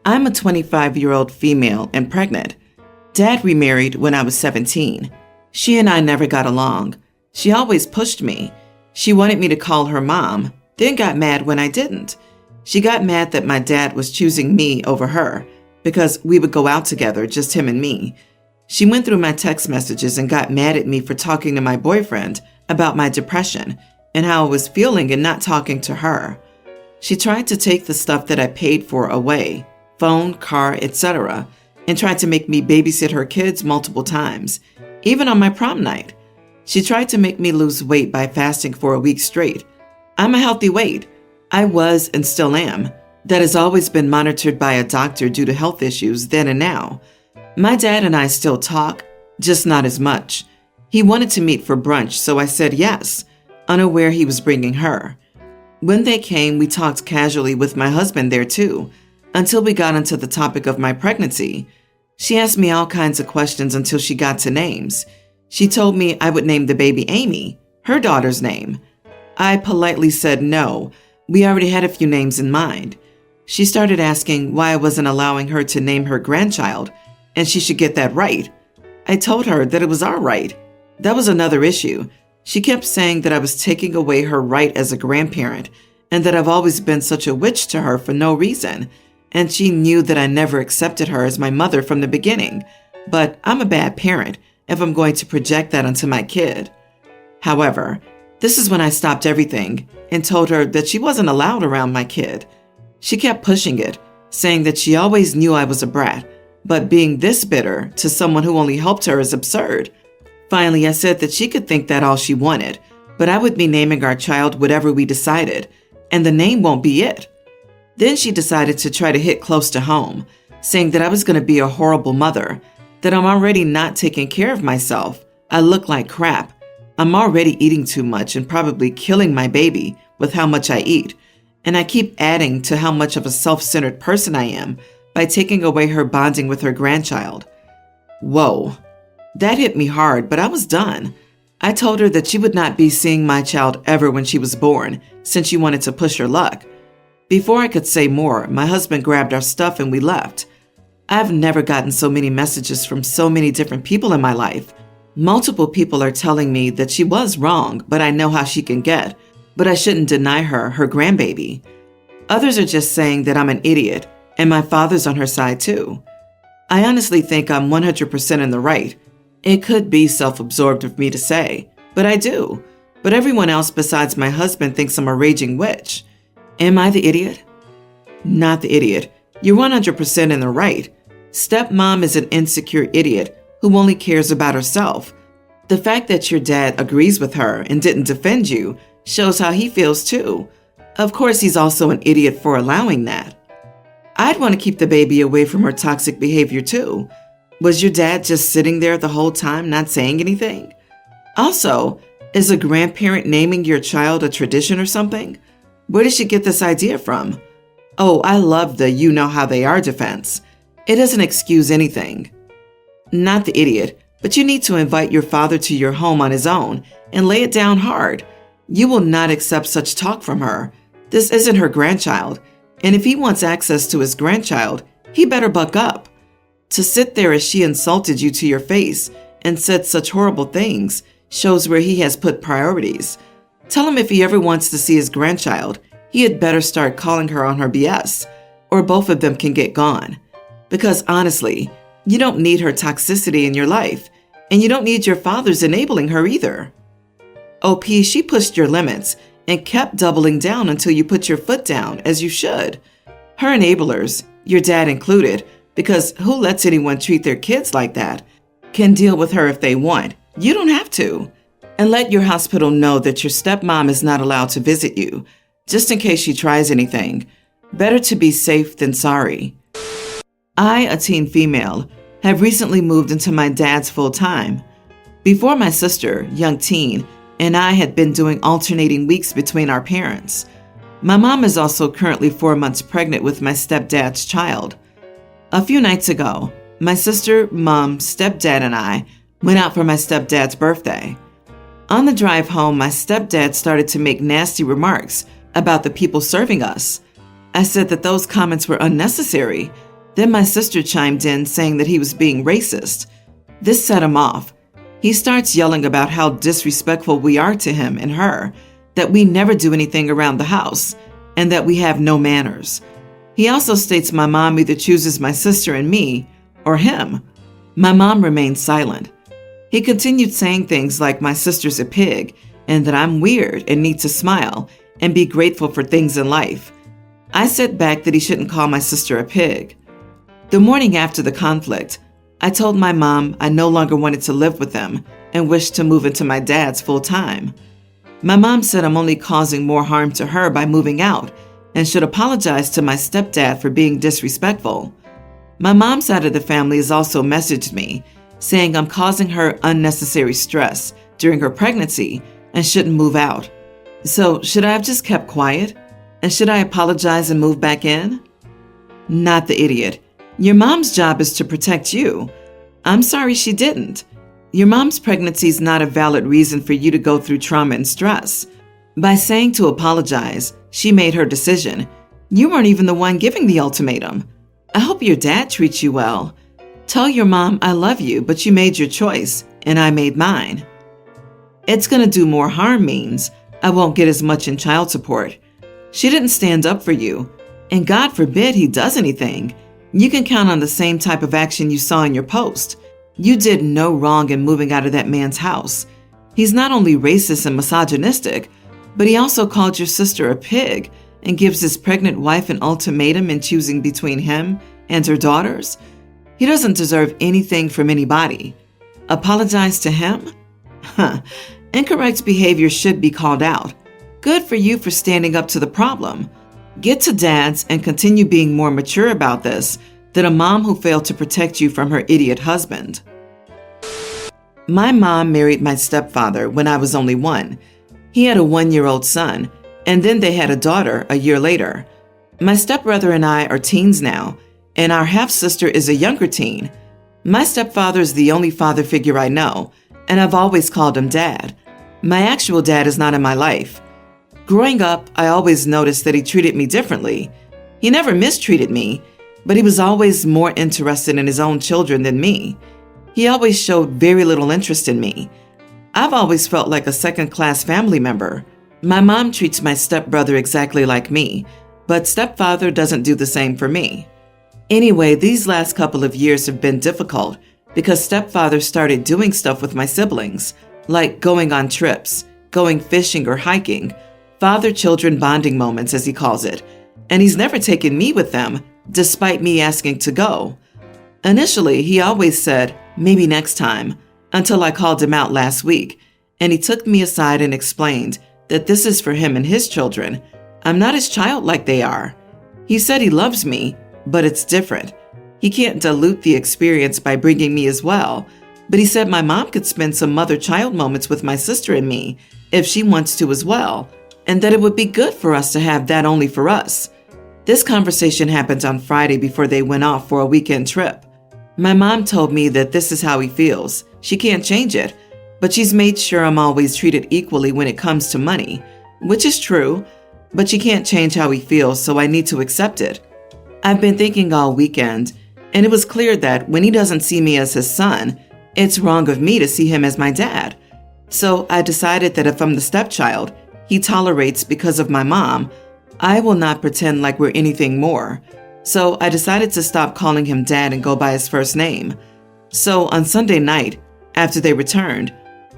I'm a 25-year-old female and pregnant. Dad remarried when I was 17. She and I never got along. She always pushed me. She wanted me to call her mom, then got mad when I didn't. She got mad that my dad was choosing me over her because we would go out together, just him and me. She went through my text messages and got mad at me for talking to my boyfriend about my depression and how I was feeling and not talking to her. She tried to take the stuff that I paid for away, phone, car, etc., and tried to make me babysit her kids multiple times, even on my prom night. She tried to make me lose weight by fasting for a week straight. I'm a healthy weight. I was and still am. That has always been monitored by a doctor due to health issues then and now. My dad and I still talk, just not as much. He wanted to meet for brunch, so I said yes, unaware he was bringing her. When they came, we talked casually with my husband there too, until we got into the topic of my pregnancy. She asked me all kinds of questions until she got to names. She told me I would name the baby Amy, her daughter's name. I politely said no. We already had a few names in mind. She started asking why I wasn't allowing her to name her grandchild, and she should get that right. I told her that it was our right. That was another issue. She kept saying that I was taking away her right as a grandparent and that I've always been such a witch to her for no reason. And she knew that I never accepted her as my mother from the beginning. But I'm a bad parent if I'm going to project that onto my kid. However, this is when I stopped everything and told her that she wasn't allowed around my kid. She kept pushing it, saying that she always knew I was a brat, but being this bitter to someone who only helped her is absurd. Finally, I said that she could think that all she wanted, but I would be naming our child whatever we decided, and the name won't be it. Then she decided to try to hit close to home, saying that I was going to be a horrible mother, that I'm already not taking care of myself. I look like crap. I'm already eating too much and probably killing my baby with how much I eat. And I keep adding to how much of a self-centered person I am by taking away her bonding with her grandchild. Whoa, that hit me hard, but I was done. I told her that she would not be seeing my child ever when she was born, since she wanted to push her luck. Before I could say more, my husband grabbed our stuff and we left. I've never gotten so many messages from so many different people in my life. Multiple people are telling me that she was wrong, but I know how she can get, but I shouldn't deny her grandbaby. Others are just saying that I'm an idiot, and my father's on her side too. I honestly think I'm 100% in the right. It could be self-absorbed of me to say, but I do. But everyone else besides my husband thinks I'm a raging witch. Am I the idiot? Not the idiot. You're 100% in the right. Stepmom is an insecure idiot who only cares about herself. The fact that your dad agrees with her and didn't defend you shows how he feels too. Of course, he's also an idiot for allowing that. I'd want to keep the baby away from her toxic behavior too. Was your dad just sitting there the whole time not saying anything? Also, is a grandparent naming your child a tradition or something? Where did she get this idea from? Oh, I love the you know how they are defense. It doesn't excuse anything. Not the idiot, but you need to invite your father to your home on his own and lay it down hard. You will not accept such talk from her. This isn't her grandchild, and if he wants access to his grandchild, he better buck up. To sit there as she insulted you to your face and said such horrible things shows where he has put priorities. Tell him if he ever wants to see his grandchild, he had better start calling her on her BS, or both of them can get gone. Because honestly, you don't need her toxicity in your life, and you don't need your father's enabling her either. OP, she pushed your limits and kept doubling down until you put your foot down, as you should. Her enablers, your dad included, because who lets anyone treat their kids like that, can deal with her if they want. You don't have to. And let your hospital know that your stepmom is not allowed to visit you, just in case she tries anything. Better to be safe than sorry. I, a teen female, have recently moved into my dad's full time. Before, my sister, young teen, and I had been doing alternating weeks between our parents. My mom is also currently 4 months pregnant with my stepdad's child. A few nights ago, my sister, mom, stepdad, and I went out for my stepdad's birthday. On the drive home, my stepdad started to make nasty remarks about the people serving us. I said that those comments were unnecessary. Then my sister chimed in saying that he was being racist. This set him off. He starts yelling about how disrespectful we are to him and her, that we never do anything around the house, and that we have no manners. He also states my mom either chooses my sister and me or him. My mom remained silent. He continued saying things like my sister's a pig and that I'm weird and need to smile and be grateful for things in life. I said back that he shouldn't call my sister a pig. The morning after the conflict, I told my mom I no longer wanted to live with them and wished to move into my dad's full time. My mom said I'm only causing more harm to her by moving out and should apologize to my stepdad for being disrespectful. My mom's side of the family has also messaged me saying I'm causing her unnecessary stress during her pregnancy and shouldn't move out. So should I have just kept quiet? And should I apologize and move back in? Not the idiot. Your mom's job is to protect you. I'm sorry she didn't. Your mom's pregnancy is not a valid reason for you to go through trauma and stress. By saying to apologize, she made her decision. You weren't even the one giving the ultimatum. I hope your dad treats you well. Tell your mom I love you, but you made your choice, and I made mine. It's gonna do more harm means I won't get as much in child support. She didn't stand up for you, and God forbid he does anything. You can count on the same type of action you saw in your post. You did no wrong in moving out of that man's house. He's not only racist and misogynistic, but he also called your sister a pig and gives his pregnant wife an ultimatum in choosing between him and her daughters. He doesn't deserve anything from anybody. Apologize to him? Incorrect behavior should be called out. Good for you for standing up to the problem. Get to dad's and continue being more mature about this than a mom who failed to protect you from her idiot husband. My mom married my stepfather when I was only 1. He had a 1-year-old son, and then they had a daughter a year later. My stepbrother and I are teens now, and our half-sister is a younger teen. My stepfather is the only father figure I know, and I've always called him dad. My actual dad is not in my life. Growing up, I always noticed that he treated me differently. He never mistreated me, but he was always more interested in his own children than me. He always showed very little interest in me. I've always felt like a second-class family member. My mom treats my stepbrother exactly like me, but stepfather doesn't do the same for me. Anyway, these last couple of years have been difficult because stepfather started doing stuff with my siblings, like going on trips, going fishing or hiking, father-children bonding moments, as he calls it, and he's never taken me with them, despite me asking to go. Initially, he always said, maybe next time, until I called him out last week, and he took me aside and explained that this is for him and his children. I'm not his child like they are. He said he loves me, but it's different. He can't dilute the experience by bringing me as well, but he said my mom could spend some mother-child moments with my sister and me if she wants to as well, and that it would be good for us to have that only for us. This conversation happened on Friday before they went off for a weekend trip. My mom told me that this is how he feels. She can't change it, but she's made sure I'm always treated equally when it comes to money, which is true, but she can't change how he feels, so I need to accept it. I've been thinking all weekend, and it was clear that when he doesn't see me as his son, it's wrong of me to see him as my dad. So I decided that if I'm the stepchild he tolerates because of my mom, I will not pretend like we're anything more. So I decided to stop calling him dad and go by his first name. So on Sunday night, after they returned,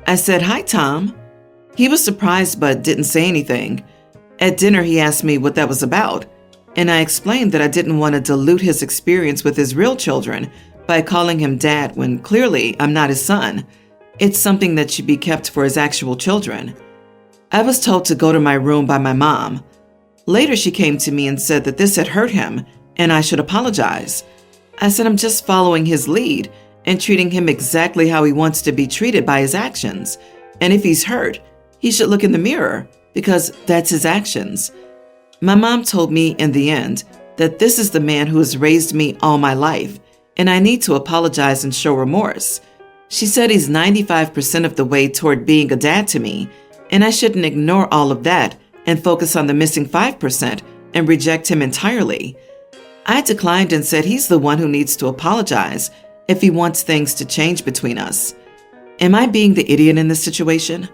I said, "Hi, Tom." He was surprised but didn't say anything. At dinner, he asked me what that was about, and I explained that I didn't want to dilute his experience with his real children by calling him dad when clearly I'm not his son. It's something that should be kept for his actual children. I was told to go to my room by my mom. Later, she came to me and said that this had hurt him and I should apologize. I said I'm just following his lead and treating him exactly how he wants to be treated by his actions. And if he's hurt, he should look in the mirror because that's his actions. My mom told me in the end that this is the man who has raised me all my life, and I need to apologize and show remorse. She said he's 95% of the way toward being a dad to me, and I shouldn't ignore all of that and focus on the missing 5% and reject him entirely. I declined and said he's the one who needs to apologize if he wants things to change between us. Am I being the idiot in this situation?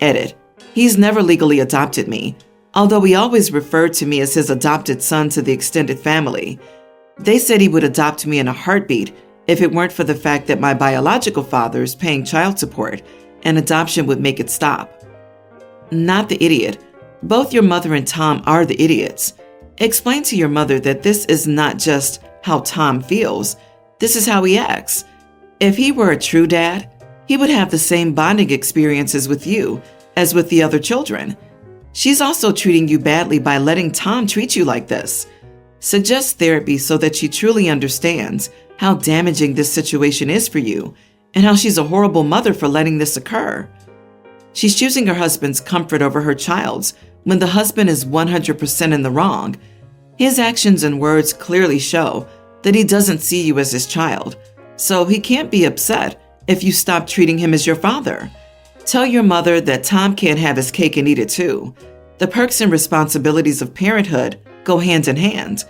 Edit. He's never legally adopted me, although he always referred to me as his adopted son to the extended family. They said he would adopt me in a heartbeat if it weren't for the fact that my biological father is paying child support and adoption would make it stop. Not the idiot. Both your mother and Tom are the idiots. Explain to your mother that this is not just how Tom feels. This is how he acts. If he were a true dad, he would have the same bonding experiences with you as with the other children. She's also treating you badly by letting Tom treat you like this. Suggest therapy so that she truly understands how damaging this situation is for you and how she's a horrible mother for letting this occur. She's choosing her husband's comfort over her child's when the husband is 100% in the wrong. His actions and words clearly show that he doesn't see you as his child, so he can't be upset if you stop treating him as your father. Tell your mother that Tom can't have his cake and eat it too. The perks and responsibilities of parenthood go hand in hand.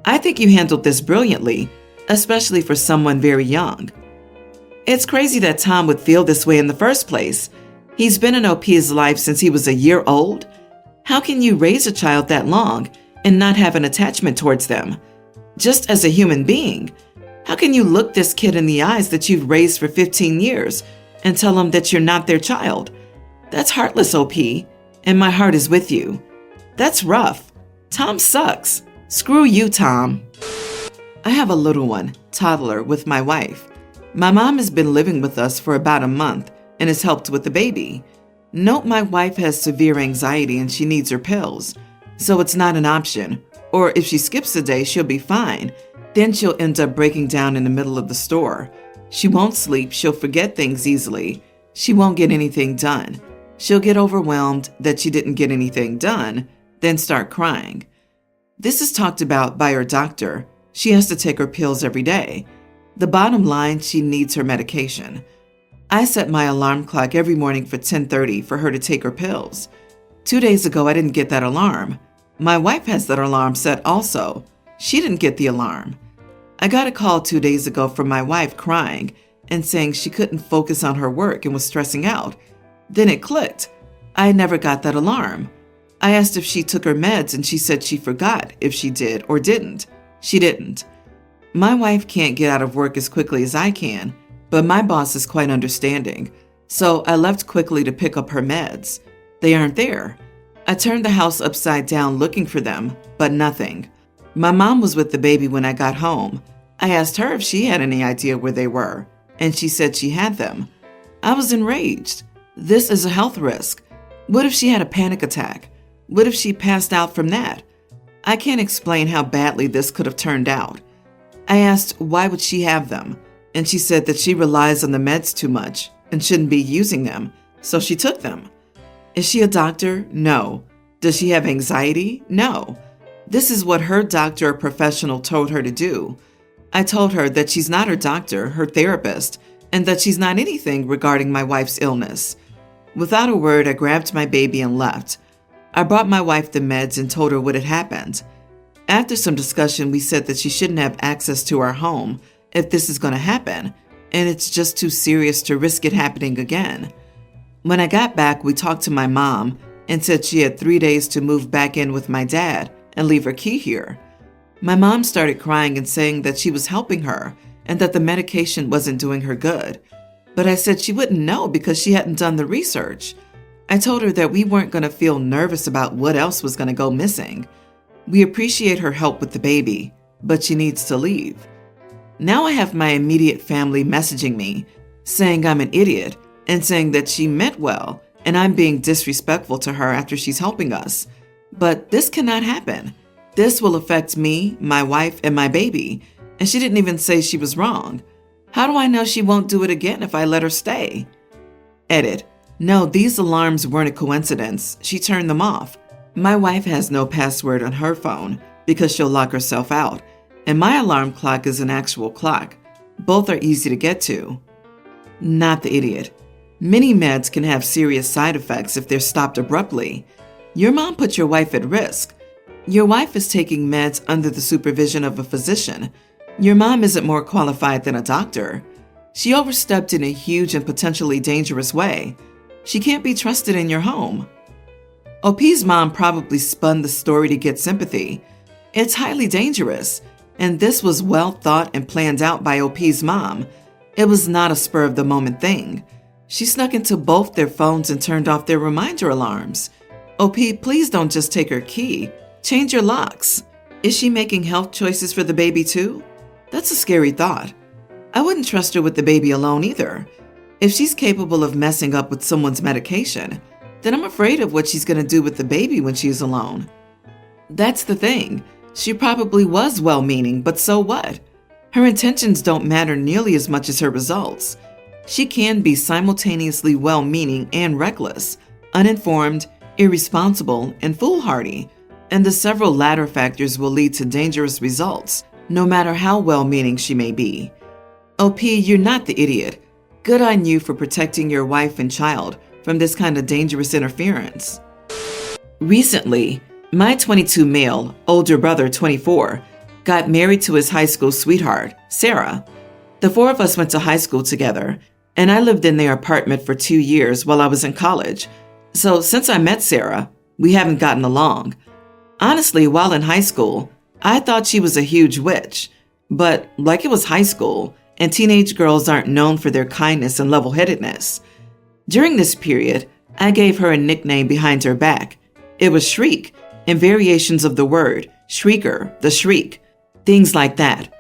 I think you handled this brilliantly, especially for someone very young. It's crazy that Tom would feel this way in the first place. He's been in OP's life since he was a year old. How can you raise a child that long and not have an attachment towards them? Just as a human being, how can you look this kid in the eyes that you've raised for 15 years and tell him that you're not their child? That's heartless, OP, and my heart is with you. That's rough. Tom sucks. Screw you, Tom. I have a little one, toddler, with my wife. My mom has been living with us for about a month and has helped with the baby. Note my wife has severe anxiety and she needs her pills, so it's not an option. Or if she skips a day, she'll be fine. Then she'll end up breaking down in the middle of the store. She won't sleep, she'll forget things easily. She won't get anything done. She'll get overwhelmed that she didn't get anything done, then start crying. This is talked about by her doctor. She has to take her pills every day. The bottom line, she needs her medication. I set my alarm clock every morning for 10:30 for her to take her pills. 2 days ago, I didn't get that alarm. My wife has that alarm set also. She didn't get the alarm. I got a call 2 days ago from my wife crying and saying she couldn't focus on her work and was stressing out. Then it clicked. I never got that alarm. I asked if she took her meds and she said she forgot if she did or didn't. She didn't. My wife can't get out of work as quickly as I can, but my boss is quite understanding, so I left quickly to pick up her meds. They aren't there. I turned the house upside down looking for them, but nothing. My mom was with the baby when I got home. I asked her if she had any idea where they were, and she said she had them. I was enraged. This is a health risk. What if she had a panic attack? What if she passed out from that? I can't explain how badly this could have turned out. I asked why would she have them, and she said that she relies on the meds too much and shouldn't be using them, so she took them. Is she a doctor? No. Does she have anxiety? No. This is what her doctor or professional told her to do. I told her that she's not her doctor, her therapist, and that she's not anything regarding my wife's illness. Without a word, I grabbed my baby and left. I brought my wife the meds and told her what had happened. After some discussion, we said that she shouldn't have access to our home if this is going to happen, and it's just too serious to risk it happening again. When I got back, we talked to my mom and said she had 3 days to move back in with my dad and leave her key here. My mom started crying and saying that she was helping her and that the medication wasn't doing her good. But I said she wouldn't know because she hadn't done the research. I told her that we weren't going to feel nervous about what else was going to go missing. We appreciate her help with the baby, but she needs to leave. Now I have my immediate family messaging me, saying I'm an idiot and saying that she meant well and I'm being disrespectful to her after she's helping us. But this cannot happen. This will affect me, my wife, and my baby, and she didn't even say she was wrong. How do I know she won't do it again if I let her stay? Edit. No, these alarms weren't a coincidence. She turned them off. My wife has no password on her phone because she'll lock herself out, and my alarm clock is an actual clock. Both are easy to get to. Not the idiot. Many meds can have serious side effects if they're stopped abruptly. Your mom put your wife at risk. Your wife is taking meds under the supervision of a physician. Your mom isn't more qualified than a doctor. She overstepped in a huge and potentially dangerous way. She can't be trusted in your home. OP's mom probably spun the story to get sympathy. It's highly dangerous, and this was well thought and planned out by OP's mom. It was not a spur-of-the-moment thing. She snuck into both their phones and turned off their reminder alarms. OP, please don't just take her key. Change your locks. Is she making health choices for the baby too? That's a scary thought. I wouldn't trust her with the baby alone either. If she's capable of messing up with someone's medication, then I'm afraid of what she's going to do with the baby when she's alone. That's the thing. She probably was well-meaning, but so what? Her intentions don't matter nearly as much as her results. She can be simultaneously well-meaning and reckless, uninformed, irresponsible, and foolhardy, and the several latter factors will lead to dangerous results, no matter how well-meaning she may be. OP, you're not the idiot. Good on you for protecting your wife and child from this kind of dangerous interference. Recently, my 22 male, older brother, 24, got married to his high school sweetheart, Sarah. The four of us went to high school together, and I lived in their apartment for 2 years while I was in college. So since I met Sarah, we haven't gotten along. Honestly, while in high school, I thought she was a huge witch. But like it was high school, and teenage girls aren't known for their kindness and level-headedness. During this period, I gave her a nickname behind her back. It was Shriek, and variations of the word, Shrieker, the Shriek, things like that.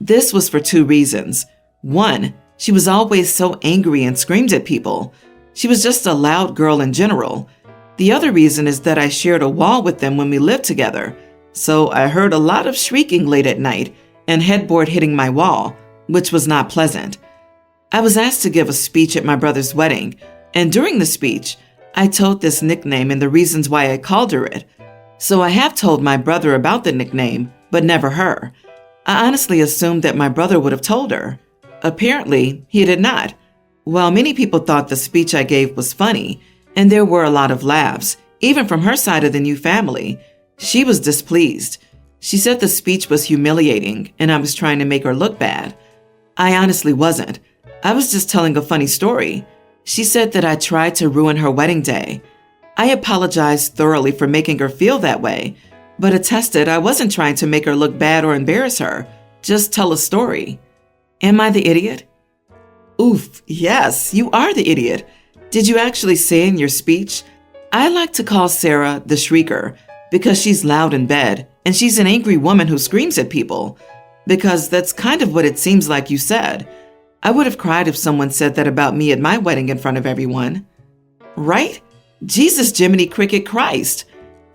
This was for 2 reasons. 1, she was always so angry and screamed at people. She was just a loud girl in general. The other reason is that I shared a wall with them when we lived together, so I heard a lot of shrieking late at night and headboard hitting my wall, which was not pleasant. I was asked to give a speech at my brother's wedding, and during the speech, I told this nickname and the reasons why I called her it. So I have told my brother about the nickname, but never her. I honestly assumed that my brother would have told her. Apparently, he did not. While many people thought the speech I gave was funny, and there were a lot of laughs, even from her side of the new family, she was displeased. She said the speech was humiliating and I was trying to make her look bad. I honestly wasn't. I was just telling a funny story. She said that I tried to ruin her wedding day. I apologized thoroughly for making her feel that way, but attested I wasn't trying to make her look bad or embarrass her, just tell a story. Am I the idiot? Oof, yes, you are the idiot. Did you actually say in your speech, I like to call Sarah the Shrieker because she's loud in bed and she's an angry woman who screams at people? Because that's kind of what it seems like you said. I would have cried if someone said that about me at my wedding in front of everyone. Right? Jesus, Jiminy Cricket, Christ.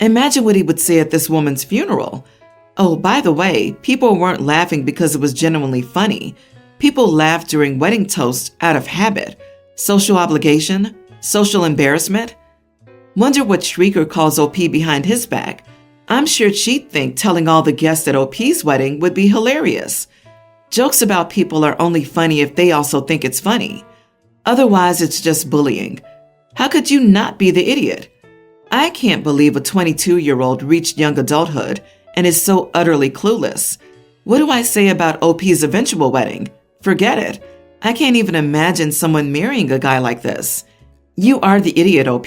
Imagine what he would say at this woman's funeral. Oh, by the way, people weren't laughing because it was genuinely funny. People laughed during wedding toasts out of habit. Social obligation? Social embarrassment? Wonder what Shrieker calls OP behind his back. I'm sure she'd think telling all the guests at OP's wedding would be hilarious. Jokes about people are only funny if they also think it's funny. Otherwise, it's just bullying. How could you not be the idiot? I can't believe a 22-year-old reached young adulthood and is so utterly clueless. What do I say about OP's eventual wedding? Forget it. I can't even imagine someone marrying a guy like this. You are the idiot, OP.